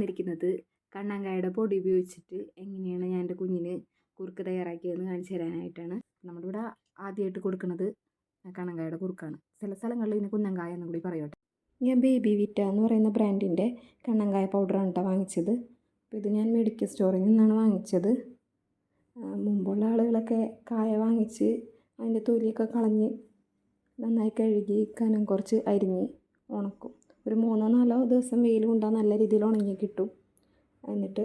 വന്നിരിക്കുന്നത് കണ്ണങ്കായുടെ പൊടി ഉപയോഗിച്ചിട്ട് എങ്ങനെയാണ് ഞാൻ എൻ്റെ കുഞ്ഞിന് കുറുക്ക് തയ്യാറാക്കിയതെന്ന് കാണിച്ചു തരാനായിട്ടാണ്. നമ്മുടെ ഇവിടെ ആദ്യമായിട്ട് കൊടുക്കുന്നത് കണ്ണങ്കായുടെ കുറുക്കാണ്. ചില സ്ഥലങ്ങളിൽ ഇതിന് കുന്നങ്കായ എന്നും കൂടി പറയട്ടെ. ഞാൻ ബേബി വിറ്റ എന്ന് പറയുന്ന ബ്രാൻഡിൻ്റെ കണ്ണങ്കായ പൗഡറാണ് കേട്ടോ വാങ്ങിച്ചത്. അപ്പോൾ ഇത് ഞാൻ മെഡിക്കൽ സ്റ്റോറിൽ നിന്നാണ് വാങ്ങിച്ചത്. മുമ്പുള്ള ആളുകളൊക്കെ കായ വാങ്ങിച്ച് അതിൻ്റെ തൊലിയൊക്കെ കളഞ്ഞ് നന്നായി കഴുകി കനം കുറച്ച് അരിഞ്ഞ് ഉണക്കും. ഒരു 3-4 ദിവസം വെയിൽ കൊണ്ടാൽ നല്ല രീതിയിൽ ഉണങ്ങി കിട്ടും. എന്നിട്ട്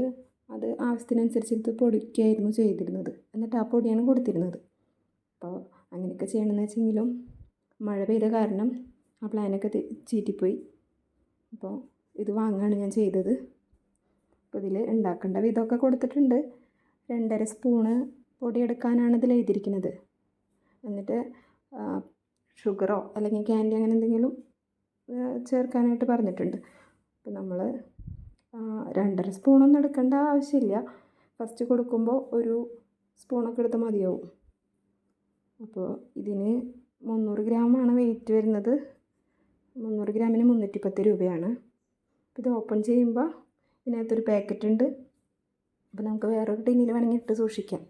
അത് ആവശ്യത്തിനനുസരിച്ച് ഇത് പൊടിക്കുകയായിരുന്നു ചെയ്തിരുന്നത്. എന്നിട്ട് ആ പൊടിയാണ് കൊടുത്തിരുന്നത്. അപ്പോൾ അങ്ങനെയൊക്കെ ചെയ്യണമെന്ന് വെച്ചെങ്കിലും മഴ പെയ്ത കാരണം ആ പ്ലാനൊക്കെ ചീറ്റിപ്പോയി. അപ്പോൾ ഇത് വാങ്ങുകയാണ് ഞാൻ ചെയ്തത്. അപ്പോൾ ഇതിൽ ഉണ്ടാക്കേണ്ട വിധമൊക്കെ കൊടുത്തിട്ടുണ്ട്. 2.5 സ്പൂണ് പൊടിയെടുക്കാനാണ് ഇതിൽ എഴുതിയിരിക്കുന്നത്. എന്നിട്ട് ഷുഗറോ അല്ലെങ്കിൽ ക്യാൻഡി അങ്ങനെ എന്തെങ്കിലും ചേർക്കാനായിട്ട് പറഞ്ഞിട്ടുണ്ട്. അപ്പോൾ നമ്മൾ 2.5 സ്പൂണൊന്നും എടുക്കേണ്ട ആവശ്യമില്ല. ഫസ്റ്റ് കൊടുക്കുമ്പോൾ ഒരു സ്പൂണൊക്കെ എടുത്ത് മതിയാവും. അപ്പോൾ ഇതിന് 300 ഗ്രാമാണ് വെയിറ്റ് വരുന്നത്. 300 ഗ്രാമിന് 310 രൂപയാണ്. ഇത് ഓപ്പൺ ചെയ്യുമ്പോൾ ഇതിനകത്തൊരു പാക്കറ്റ് ഉണ്ട്. അപ്പോൾ നമുക്ക് വേറൊരു ടിന്നിൽ വേണമെങ്കിൽ ഇട്ട് സൂക്ഷിക്കാം.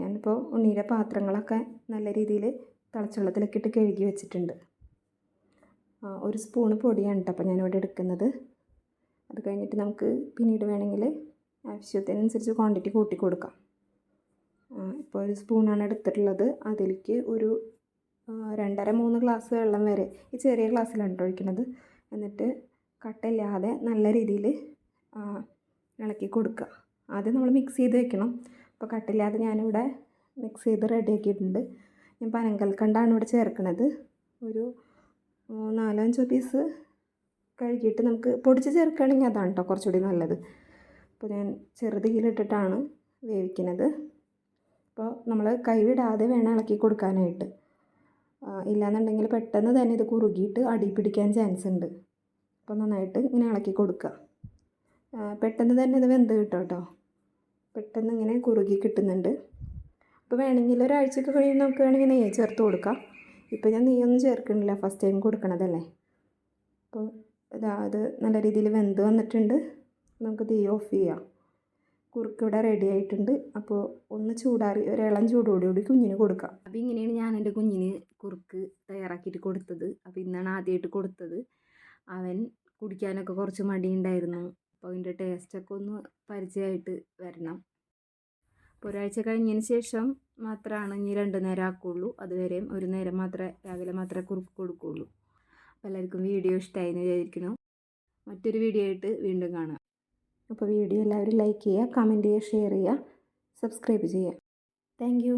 ഞാനിപ്പോൾ ഉണ്ണിയുടെ പാത്രങ്ങളൊക്കെ നല്ല രീതിയിൽ തിളച്ചുവെള്ളത്തിലൊക്കെ ഇട്ട് കഴുകി വെച്ചിട്ടുണ്ട്. 1 സ്പൂണ് പൊടിയാണ് കേട്ടോ അപ്പോൾ ഞാനിവിടെ എടുക്കുന്നത്. അത് കഴിഞ്ഞിട്ട് നമുക്ക് പിന്നീട് വേണമെങ്കിൽ ആവശ്യത്തിനനുസരിച്ച് ക്വാണ്ടിറ്റി കൂട്ടി കൊടുക്കാം. ഇപ്പോൾ 1 സ്പൂണാണ് എടുത്തിട്ടുള്ളത്. അതിലേക്ക് ഒരു 2.5-3 ഗ്ലാസ് വെള്ളം വരെ ഈ ചെറിയ ഗ്ലാസ്സിലാണ് ഒഴിക്കുന്നത്. എന്നിട്ട് കട്ടയില്ലാതെ നല്ല രീതിയിൽ ഇളക്കി കൊടുക്കുക. ആദ്യം നമ്മൾ മിക്സ് ചെയ്ത് വെക്കണം. അപ്പോൾ കട്ടില്ലാതെ ഞാനിവിടെ മിക്സ് ചെയ്ത് റെഡിയാക്കിയിട്ടുണ്ട്. ഞാൻ പനങ്കൽക്കണ്ടാണ് ഇവിടെ ചേർക്കുന്നത്. ഒരു 4-5 പീസ് കഴുകിയിട്ട് നമുക്ക് പൊടിച്ച് ചേർക്കുകയാണെങ്കിൽ അതാണ് കേട്ടോ കുറച്ചുകൂടി നല്ലത്. അപ്പോൾ ഞാൻ ചെറുതീയിലിട്ടിട്ടാണ് വേവിക്കുന്നത്. അപ്പോൾ നമ്മൾ കൈവിടാതെ വേണം ഇളക്കി കൊടുക്കാനായിട്ട്. ഇല്ലയെന്നുണ്ടെങ്കിൽ പെട്ടെന്ന് തന്നെ ഇത് കുറുകിയിട്ട് അടി പിടിക്കാൻ ചാൻസ് ഉണ്ട്. അപ്പോൾ നന്നായിട്ട് ഇങ്ങനെ ഇളക്കി കൊടുക്കുക. പെട്ടെന്ന് തന്നെ ഇത് വെന്ത് കിട്ടും കേട്ടോ. പെട്ടെന്ന് ഇങ്ങനെ കുറുകി കിട്ടുന്നുണ്ട്. അപ്പോൾ വേണമെങ്കിൽ ഒരാഴ്ചയൊക്കെ കഴിയുമ്പോൾ നമുക്ക് വേണമെങ്കിൽ നെയ്യ് ചേർത്ത് കൊടുക്കാം. ഇപ്പോൾ ഞാൻ നെയ്യൊന്നും ചേർക്കണില്ല, ഫസ്റ്റ് ടൈം കൊടുക്കണതല്ലേ. അപ്പോൾ അത് നല്ല രീതിയിൽ വെന്ത് വന്നിട്ടുണ്ട്. നമുക്ക് തീ ഓഫ് ചെയ്യാം. കുറുക്ക് ഇവിടെ റെഡി ആയിട്ടുണ്ട്. അപ്പോൾ ഒന്ന് ചൂടാറി ഒരു ഇളം ചൂടോടുകൂടി കുഞ്ഞിന് കൊടുക്കാം. അപ്പോൾ ഇങ്ങനെയാണ് ഞാൻ എൻ്റെ കുഞ്ഞിന് കുറുക്ക് തയ്യാറാക്കിയിട്ട് കൊടുത്തത്. അപ്പോൾ ഇന്നാണ് ആദ്യമായിട്ട് കൊടുത്തത്. അവൻ കുടിക്കാനൊക്കെ കുറച്ച് മടിയുണ്ടായിരുന്നു. അപ്പോൾ അതിൻ്റെ ടേസ്റ്റൊക്കെ ഒന്ന് പരിചയമായിട്ട് വരണം. അപ്പോൾ ഒരാഴ്ച കഴിഞ്ഞതിന് ശേഷം മാത്രമാണ് ഇനി 2 നേരം ആക്കുകയുള്ളൂ. അതുവരെയും 1 നേരം മാത്രമേ രാവിലെ മാത്രമേ കുറുക്ക് കൊടുക്കുകയുള്ളൂ. അപ്പോൾ എല്ലാവർക്കും വീഡിയോ ഇഷ്ടമായി എന്ന് വിചാരിക്കുന്നു. മറ്റൊരു വീഡിയോ ആയിട്ട് വീണ്ടും കാണാം. അപ്പോൾ വീഡിയോ എല്ലാവരും ലൈക്ക് ചെയ്യുക, കമൻറ്റ് ചെയ്യുക, ഷെയർ ചെയ്യുക, സബ്സ്ക്രൈബ് ചെയ്യുക. Thank you.